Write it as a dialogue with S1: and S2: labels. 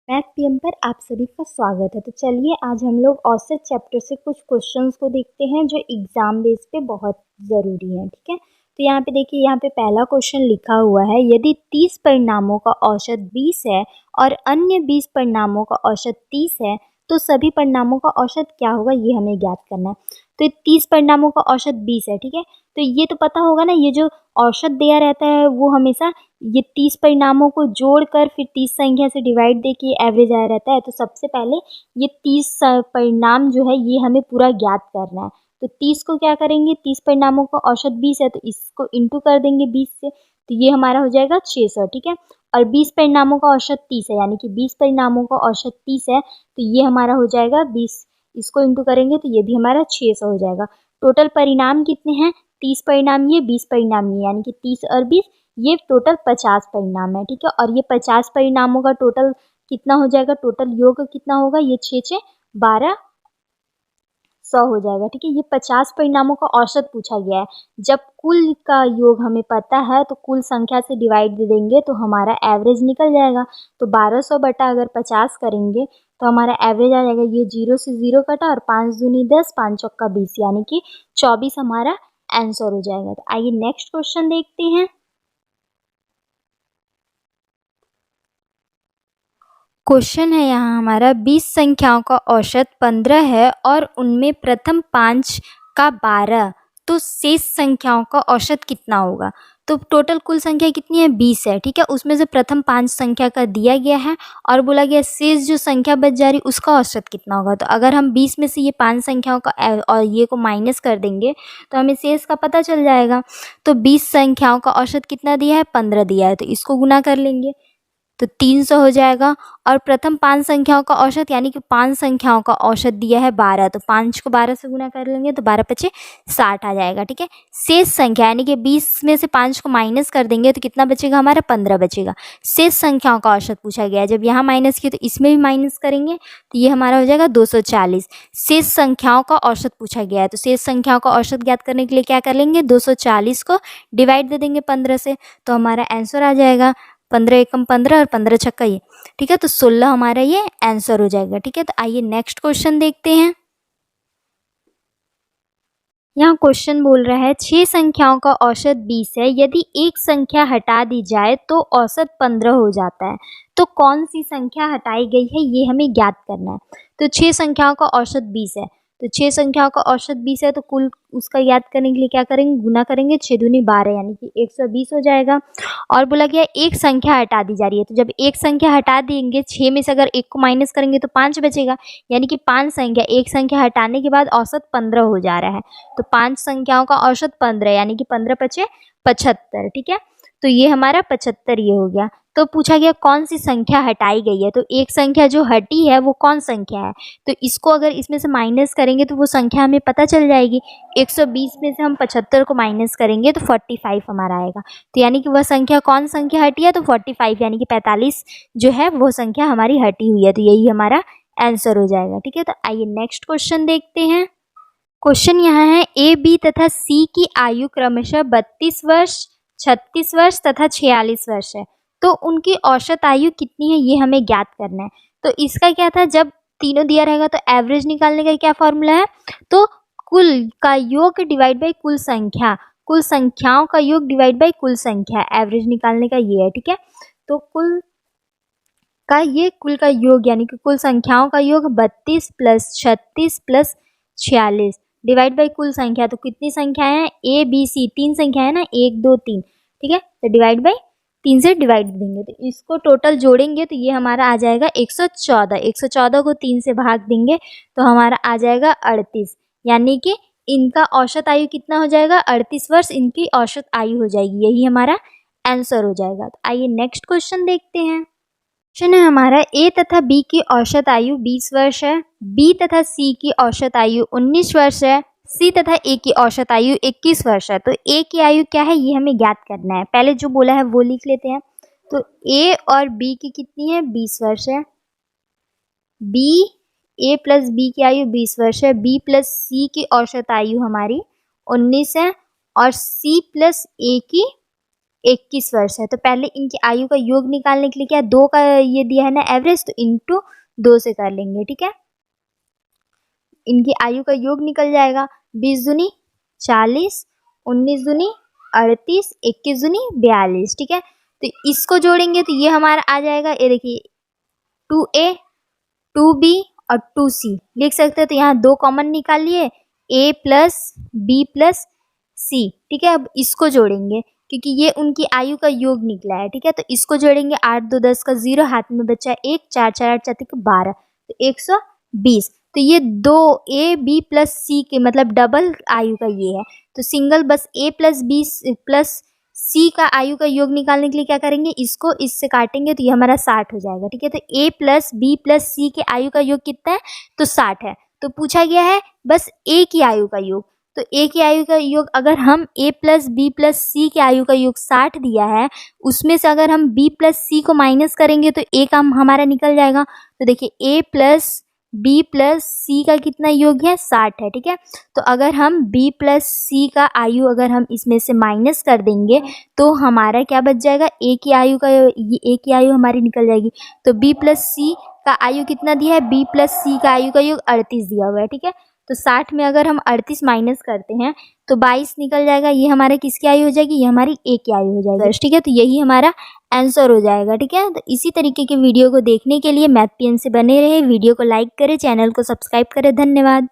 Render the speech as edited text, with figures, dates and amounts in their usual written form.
S1: Math PM पर आप सभी का स्वागत है। तो चलिए आज हम लोग औसत चैप्टर से कुछ क्वेश्चंस को देखते हैं जो एग्जाम बेस पे बहुत ज़रूरी है। ठीक है, तो यहाँ पे देखिए, यहाँ पे पहला क्वेश्चन लिखा हुआ है, यदि 30 परिणामों का औसत 20 है और अन्य 20 परिणामों का औसत 30 है तो सभी परिणामों का औसत क्या होगा, ये हमें ज्ञात करना है। तो 30 परिणामों का औसत 20 है। ठीक है, तो ये तो पता होगा ना, ये जो औसत दिया रहता है वो हमेशा ये 30 परिणामों को जोड़कर फिर 30 संख्या से डिवाइड दे के एवरेज आया रहता है। तो सबसे पहले ये 30 परिणाम जो है ये हमें पूरा ज्ञात करना है। तो 30 को क्या करेंगे, 30 परिणामों का औसत 20 है तो इसको इंटू कर देंगे 20 से, तो ये हमारा हो जाएगा 600। ठीक है, और 20 परिणामों का औसत 30 है, यानी कि 20 परिणामों का औसत 30 है तो ये हमारा हो जाएगा 20, इसको इंटू करेंगे तो ये भी हमारा 600 हो जाएगा। टोटल परिणाम कितने हैं, 30 परिणाम ये, 20 परिणाम ये, यानी कि 30 और 20 ये टोटल 50 परिणाम है। ठीक है, और ये 50 परिणामों का टोटल कितना हो जाएगा, टोटल योग कितना होगा, ये 6 6 12 100 हो जाएगा। ठीक है, ये 50 परिणामों का औसत पूछा गया है। जब कुल का योग हमें पता है तो कुल संख्या से डिवाइड दे देंगे तो हमारा एवरेज निकल जाएगा। तो 1200 बटा अगर 50 करेंगे तो हमारा एवरेज आ जाएगा, ये 0 से 0 कटा और 5 दूनी 10, 5 चौका 20, यानी कि 24 हमारा आंसर हो जाएगा। तो आइए नेक्स्ट क्वेश्चन देखते हैं। क्वेश्चन है यहाँ हमारा, 20 संख्याओं का औसत 15 है और उनमें प्रथम 5 का 12, तो शेष संख्याओं का औसत कितना होगा। तो टोटल कुल संख्या कितनी है, 20 है। ठीक है, उसमें से प्रथम 5 संख्या का दिया गया है और बोला गया शेष जो संख्या बच जा रही उसका औसत कितना होगा। तो अगर हम 20 में से ये 5 संख्याओं का और ये को माइनस कर देंगे तो हमें शेष का पता चल जाएगा। तो 20 संख्याओं का औसत कितना दिया है, 15 दिया है, तो इसको गुना कर लेंगे तो 300 हो जाएगा। और प्रथम 5 संख्याओं का औसत, यानी कि 5 संख्याओं का औसत दिया है 12, तो 5 को 12 से गुना कर लेंगे तो 12 पचे 60 आ जाएगा। ठीक है, शेष संख्या यानी कि 20 में से 5 को माइनस कर देंगे तो कितना बचेगा, हमारा 15 बचेगा। शेष संख्याओं का औसत पूछा गया है, जब यहाँ माइनस किया तो इसमें भी माइनस करेंगे तो ये हमारा हो जाएगा 240। शेष संख्याओं का औसत पूछा गया है, तो शेष संख्याओं का औसत ज्ञात करने के लिए क्या कर लेंगे, 240 को डिवाइड दे देंगे 15 से, तो हमारा आंसर आ जाएगा 15 एकम 15 और 15 छक्का ये। ठीक है, तो 16 हमारा ये आंसर हो जाएगा। ठीक है, तो आइए नेक्स्ट क्वेश्चन देखते हैं। यहाँ क्वेश्चन बोल रहा है, 6 संख्याओं का औसत 20 है, यदि एक संख्या हटा दी जाए तो औसत 15 हो जाता है, तो कौन सी संख्या हटाई गई है ये हमें ज्ञात करना है। तो 6 संख्याओं का औसत 20 है, तो 6 संख्याओं का औसत 20 है तो कुल उसका याद करने के लिए क्या करेंगे, गुना करेंगे, 6 दूनी 12, यानी कि 120 हो जाएगा। और बोला गया एक संख्या हटा दी जा रही है, तो जब एक संख्या हटा देंगे 6 में से अगर एक को माइनस करेंगे तो 5 बचेगा, यानी कि 5 संख्या, एक संख्या हटाने के बाद औसत 15 हो जा रहा है। तो 5 संख्याओं का औसत 15, यानी कि 15 पचे 75। ठीक है, तो ये हमारा 75 ये हो गया। तो पूछा गया कौन सी संख्या हटाई गई है, तो एक संख्या जो हटी है वो कौन संख्या है, तो इसको अगर इसमें से माइनस करेंगे तो वो संख्या हमें पता चल जाएगी। 120 में से हम 75 को माइनस करेंगे तो 45 हमारा आएगा। तो यानी कि वह संख्या कौन संख्या हटी है, तो 45, यानी कि 45 जो है वो संख्या हमारी हटी हुई है, तो यही हमारा आंसर हो जाएगा। ठीक है, तो आइए नेक्स्ट क्वेश्चन देखते हैं। क्वेश्चन यहाँ है, ए बी तथा सी की आयु क्रमशः 32 वर्ष, 36 वर्ष तथा 46 वर्ष है, तो उनकी औसत आयु कितनी है ये हमें ज्ञात करना है। तो इसका क्या था, जब तीनों दिया रहेगा तो एवरेज निकालने का क्या फॉर्मूला है, तो कुल का योग डिवाइड बाई कुल संख्या, कुल संख्याओं का योग डिवाइड बाई कुल संख्या, एवरेज निकालने का ये है। ठीक है, तो कुल का ये कुल का योग, यानी कि कुल संख्याओं का योग 32 प्लस 36 प्लस 46 डिवाइड बाई कुल संख्या, तो कितनी संख्याएं हैं, ए बी सी, 3 संख्या है ना, 1 2 3। ठीक है, तो डिवाइड बाई 3 से डिवाइड देंगे तो इसको टोटल जोड़ेंगे तो ये हमारा आ जाएगा 114। 114 को 3 से भाग देंगे तो हमारा आ जाएगा 38, यानी कि इनका औसत आयु कितना हो जाएगा, 38 वर्ष इनकी औसत आयु हो जाएगी, यही हमारा आंसर हो जाएगा। तो आइए नेक्स्ट क्वेश्चन देखते हैं। क्वेश्चन है हमारा, ए तथा बी की औसत आयु 20 वर्ष है, बी तथा सी की औसत आयु 19 वर्ष है, सी तथा ए की औसत आयु 21 वर्ष है, तो ए की आयु क्या है ये हमें ज्ञात करना है। पहले जो बोला है वो लिख लेते हैं। तो ए और बी की कितनी है, 20 वर्ष है, बी, ए प्लस बी की आयु 20 वर्ष है, बी प्लस सी की औसत आयु हमारी 19 है और सी प्लस ए की 21 वर्ष है। तो पहले इनकी आयु का योग निकालने के लिए क्या 2 का ये दिया है ना एवरेज, तो इंटू 2 से कर लेंगे, ठीक है। इनकी आयु का योग निकल जाएगा 20 दूनी 40, 19 दूनी 38, 21 दूनी 42, ठीक है। तो इसको जोड़ेंगे तो ये हमारा आ जाएगा, ये देखिए 2A 2B और 2C लिख सकते हैं। तो यहाँ 2 कॉमन निकाल लिए, A plus B plus C, ठीक है। अब इसको जोड़ेंगे क्योंकि ये उनकी आयु का योग निकला है, ठीक है। तो इसको जोड़ेंगे 8 2 10 का 0, हाथ में बचा 1, 4 4 8 4 12, तो 120। तो ये 2AB प्लस C के मतलब डबल आयु का ये है। तो सिंगल बस A plus B plus C का आयु का योग निकालने के लिए क्या करेंगे, इसको इससे काटेंगे तो ये हमारा 60 हो जाएगा, ठीक है। तो A plus B plus C के आयु का योग कितना है, तो 60 है। तो पूछा गया है बस A की आयु का योग, तो A की आयु का योग अगर हम A plus B plus C की आयु का योग 60 दिया है, उसमें से अगर हम B प्लस C को माइनस करेंगे तो A का हमारा निकल जाएगा। तो देखिए A plus B plus C का कितना योग है, 60 है, ठीक है। तो अगर हम B प्लस C का आयु अगर हम इसमें से माइनस कर देंगे तो हमारा क्या बच जाएगा, A की आयु का A की आयु हमारी निकल जाएगी। तो B प्लस C का आयु कितना दिया है, B प्लस C का आयु का योग 38 दिया हुआ है, ठीक है। तो 60 में अगर हम 38 माइनस करते हैं तो 22 निकल जाएगा। ये हमारे किसकी आयु हो जाएगी, ये हमारी A की आयु हो जाएगी, ठीक है। तो यही हमारा आंसर हो जाएगा, ठीक है। तो इसी तरीके के वीडियो को देखने के लिए मैथ PN से बने रहे, वीडियो को लाइक करें, चैनल को सब्सक्राइब करें। धन्यवाद।